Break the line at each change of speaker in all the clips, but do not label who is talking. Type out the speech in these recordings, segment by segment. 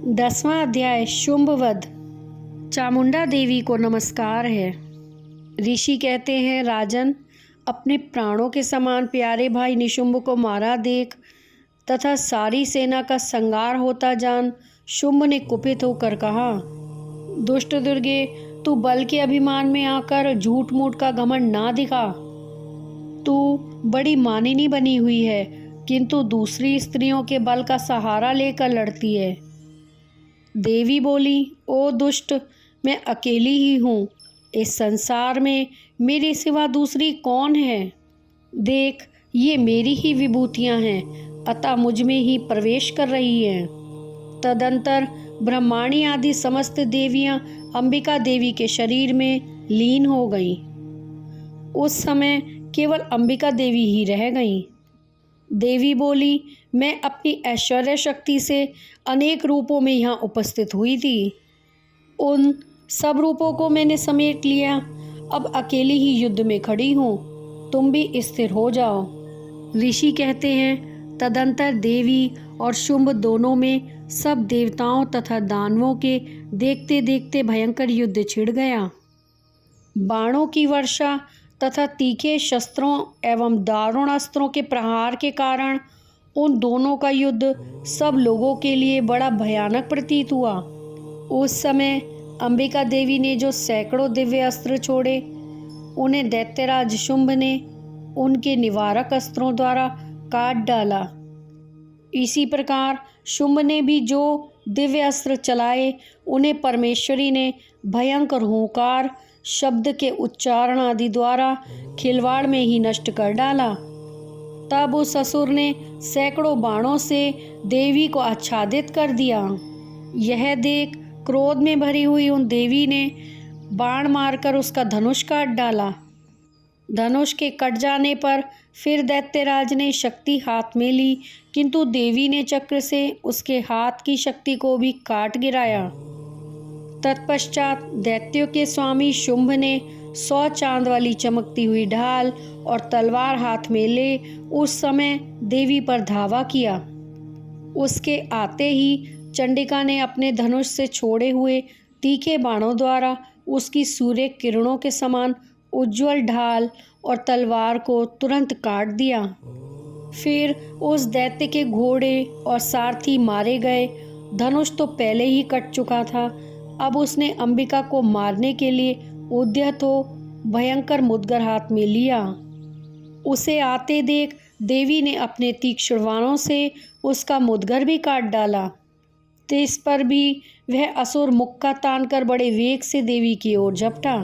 10वां अध्याय शुंभवध। चामुंडा देवी को नमस्कार है। ऋषि कहते हैं, राजन, अपने प्राणों के समान प्यारे भाई निशुंभ को मारा देख तथा सारी सेना का संहार होता जान शुंभ ने कुपित होकर कहा, दुष्ट दुर्गे, तू बल के अभिमान में आकर झूठ मूठ का घमंड ना दिखा। तू बड़ी मानिनी बनी हुई है, किंतु दूसरी स्त्रियों के बल का सहारा लेकर लड़ती है। देवी बोली, ओ दुष्ट, मैं अकेली ही हूँ। इस संसार में मेरे सिवा दूसरी कौन है? देख, ये मेरी ही विभूतियाँ हैं, अतः मुझ में ही प्रवेश कर रही हैं। तदंतर ब्रह्माणी आदि समस्त देवियाँ अंबिका देवी के शरीर में लीन हो गईं। उस समय केवल अंबिका देवी ही रह गईं। देवी बोली, मैं अपनी ऐश्वर्य शक्ति से अनेक रूपों में यहाँ उपस्थित हुई थी। उन सब रूपों को मैंने समेट लिया। अब अकेली ही युद्ध में खड़ी हूँ। तुम भी स्थिर हो जाओ। ऋषि कहते हैं, तदंतर देवी और शुंभ दोनों में सब देवताओं तथा दानवों के देखते देखते भयंकर युद्ध छिड़ गया। बाणों की वर्षा तथा तीखे शस्त्रों एवं दारुण अस्त्रों के प्रहार के कारण उन दोनों का युद्ध सब लोगों के लिए बड़ा भयानक प्रतीत हुआ। उस समय अंबिका देवी ने जो सैकड़ों दिव्य अस्त्र छोड़े, उन्हें दैत्यराज शुंभ ने उनके निवारक अस्त्रों द्वारा काट डाला। इसी प्रकार शुंभ ने भी जो दिव्य अस्त्र चलाए, उन्हें परमेश्वरी ने भयंकर हुंकार, शब्द के उच्चारण आदि द्वारा खिलवाड़ में ही नष्ट कर डाला। तब उस असुर ने सैकड़ों बाणों से देवी को आच्छादित कर दिया। यह देख क्रोध में भरी हुई उन देवी ने बाण मारकर उसका धनुष काट डाला। धनुष के कट जाने पर फिर दैत्यराज ने शक्ति हाथ में ली, किंतु देवी ने चक्र से उसके हाथ की शक्ति को भी काट गिराया। तत्पश्चात दैत्यों के स्वामी शुंभ ने 100 चांद वाली चमकती हुई ढाल और तलवार हाथ में ले उस समय देवी पर धावा किया। उसके आते ही चंडिका ने अपने धनुष से छोड़े हुए तीखे बाणों द्वारा उसकी सूर्य किरणों के समान उज्ज्वल ढाल और तलवार को तुरंत काट दिया। फिर उस दैत्य के घोड़े और सारथी मारे गए। धनुष तो पहले ही कट चुका था। अब उसने अंबिका को मारने के लिए उद्यत हो भयंकर मुद्गर हाथ में लिया। उसे आते देख देवी ने अपने तीक्ष्ण बाणों से उसका मुद्गर भी काट डाला। इस पर भी वह असुर मुक्का तानकर बड़े वेग से देवी की ओर झपटा।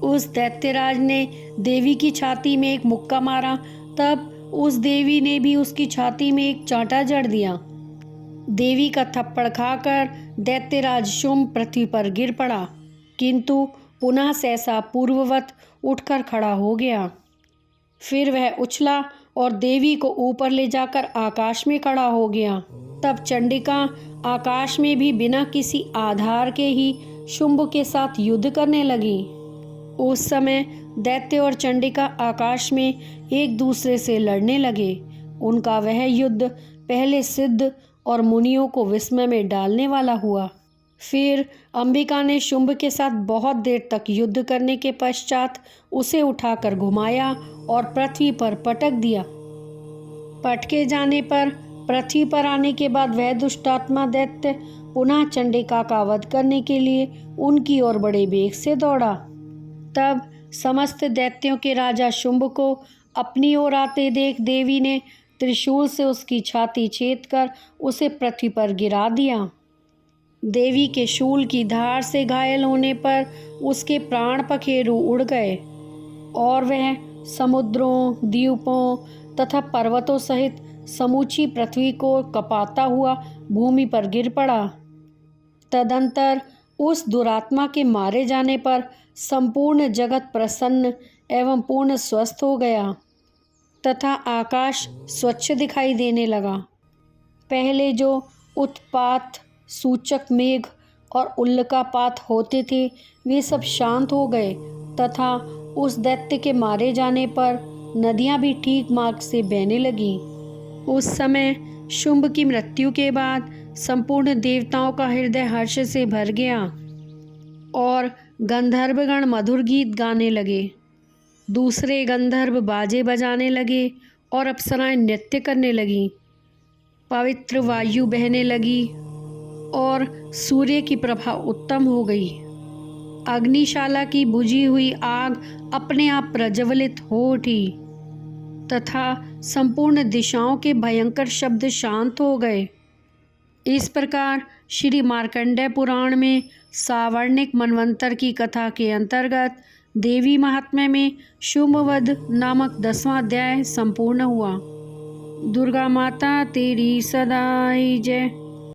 उस दैत्यराज ने देवी की छाती में एक मुक्का मारा, तब उस देवी ने भी उसकी छाती में एक चांटा जड़ दिया। देवी का थप्पड़ खाकर दैत्यराज शुंभ पृथ्वी पर गिर पड़ा, किंतु पुनः सहसा पूर्ववत उठकर खड़ा हो गया। फिर वह उछला और देवी को ऊपर ले जाकर आकाश में खड़ा हो गया। तब चंडिका आकाश में भी बिना किसी आधार के ही शुंभ के साथ युद्ध करने लगी। उस समय दैत्य और चंडिका आकाश में एक दूसरे से लड़ने लगे। उनका वह युद्ध पहले सिद्ध और मुनियों को विस्मय में डालने वाला हुआ। फिर अंबिका ने शुंभ के साथ बहुत देर तक युद्ध करने के पश्चात उसे उठाकर घुमाया और पृथ्वी पर पटक दिया। पटके जाने पर पृथ्वी पर आने के बाद वह दुष्टात्मा दैत्य पुनः चंडिका का वध करने के लिए उनकी ओर बड़े वेग से दौड़ा। तब समस्त दैत्यों के राजा शुंभ को अपनी ओर आते देख देवी ने त्रिशूल से उसकी छाती छेदकर उसे पृथ्वी पर गिरा दिया। देवी के शूल की धार से घायल होने पर उसके प्राण पखेरु उड़ गए और वह समुद्रों, द्वीपों तथा पर्वतों सहित समूची पृथ्वी को कपाता हुआ भूमि पर गिर पड़ा। तदंतर उस दुरात्मा के मारे जाने पर संपूर्ण जगत प्रसन्न एवं पूर्ण स्वस्थ हो गया तथा आकाश स्वच्छ दिखाई देने लगा। पहले जो उत्पात सूचक मेघ और उल्कापात होते थे, वे सब शांत हो गए तथा उस दैत्य के मारे जाने पर नदियां भी ठीक मार्ग से बहने लगीं। उस समय शुंभ की मृत्यु के बाद संपूर्ण देवताओं का हृदय हर्ष से भर गया और गंधर्वगण मधुर गीत गाने लगे। दूसरे गंधर्व बाजे बजाने लगे और अप्सराएं नृत्य करने लगीं। पवित्र वायु बहने लगी और सूर्य की प्रभा उत्तम हो गई। अग्निशाला की बुझी हुई आग अपने आप प्रज्वलित हो उठी तथा संपूर्ण दिशाओं के भयंकर शब्द शांत हो गए। इस प्रकार श्री मार्कंडेय पुराण में सावर्णिक मनवंतर की कथा के अंतर्गत देवी महात्म्य में शुंभवध नामक 10वां अध्याय संपूर्ण हुआ। दुर्गा माता तेरी सदाई जय।